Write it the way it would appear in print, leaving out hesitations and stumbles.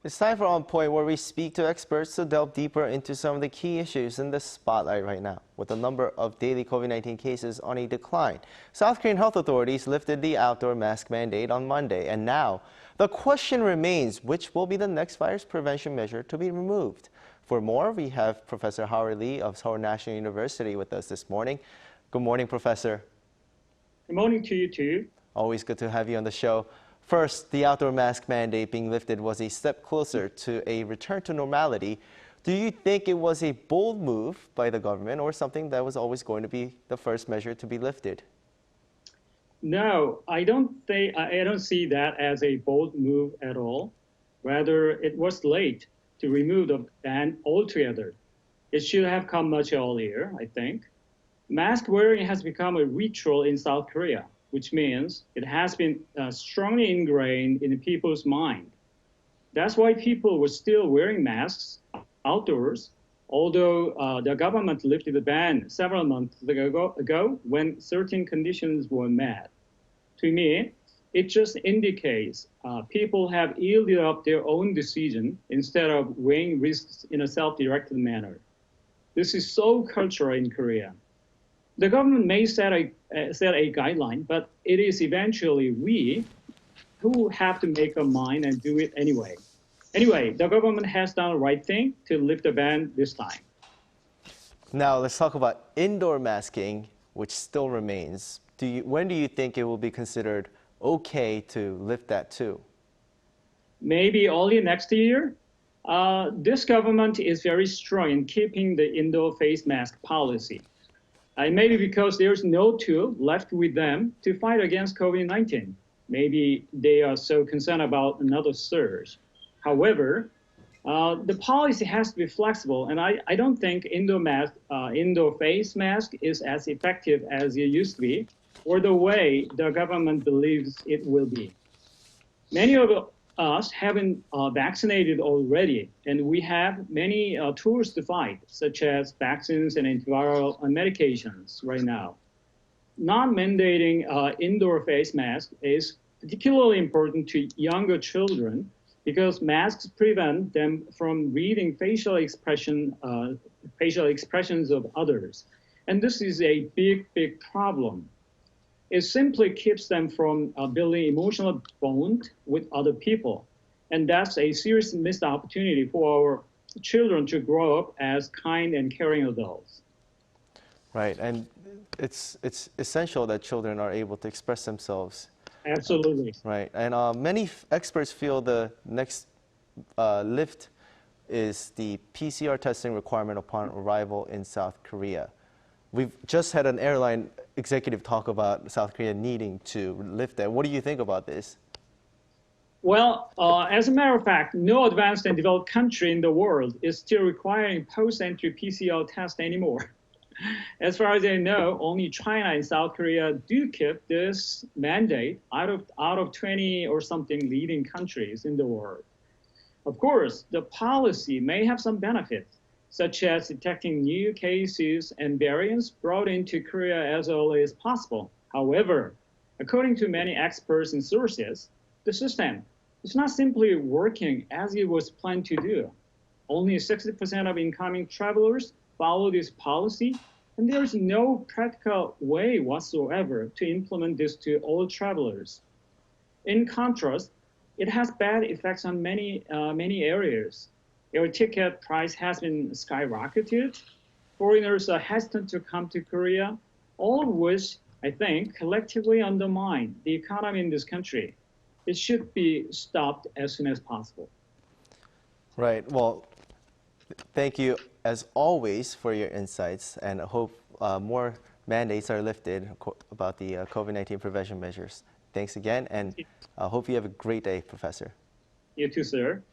It's time for On Point, where we speak to experts to delve deeper into some of the key issues in the spotlight right now. With the number of daily COVID-19 cases on a decline, South Korean health authorities lifted the outdoor mask mandate on Monday, and now the question remains, which will be the next virus prevention measure to be removed? For more, we have Professor Howard Lee of Seoul National University with us this morning. Good morning, Professor. Good morning to you too. Always good to have you on the show. First, the outdoor mask mandate being lifted was a step closer to a return to normality. Do you think it was a bold move by the government or something that was always going to be the first measure to be lifted? No, I don't see that as a bold move at all. Rather, it was late to remove the ban altogether. It should have come much earlier, I think. Mask wearing has become a ritual in South Korea, which means it has been strongly ingrained in people's mind. That's why people were still wearing masks outdoors, although the government lifted the ban several months ago when certain conditions were met. To me, it just indicates people have yielded up their own decision instead of weighing risks in a self-directed manner. This is so cultural in Korea. The government may set a guideline, but it is eventually we who have to make a mind and do it anyway. Anyway, the government has done the right thing to lift the ban this time. Now let's talk about indoor masking, which still remains. When do you think it will be considered okay to lift that too? Maybe early next year. This government is very strong in keeping the indoor face mask policy. Maybe because there's no tool left with them to fight against COVID-19. Maybe they are so concerned about another surge. However, the policy has to be flexible, and I don't think indoor face mask is as effective as it used to be, or the way the government believes it will be. Many of us haven't vaccinated already, and we have many tools to fight, such as vaccines and antiviral medications right now. Non-mandating indoor face masks is particularly important to younger children because masks prevent them from reading facial expressions of others. And this is a big problem. It simply keeps them from building emotional bond with other people. And that's a serious missed opportunity for our children to grow up as kind and caring adults. Right, and it's essential that children are able to express themselves. Absolutely. Right, and many experts feel the next lift is the PCR testing requirement upon arrival in South Korea. We've just had an airline executive talk about South Korea needing to lift that. What do you think about this? Well, as a matter of fact, no advanced and developed country in the world is still requiring post-entry PCR test anymore. As far as I know, only China and South Korea do keep this mandate out of 20 or something leading countries in the world. Of course, the policy may have some benefits, such as detecting new cases and variants brought into Korea as early as possible. However, according to many experts and sources, the system is not simply working as it was planned to do. Only 60% of incoming travelers follow this policy, and there is no practical way whatsoever to implement this to all travelers. In contrast, it has bad effects on many areas. Air ticket price has been skyrocketed. Foreigners are hesitant to come to Korea, all of which, I think, collectively undermine the economy in this country. It should be stopped as soon as possible. Right. Well, thank you, as always, for your insights, and I hope more mandates are lifted about the COVID-19 prevention measures. Thanks again, and I hope you have a great day, Professor. You too, sir.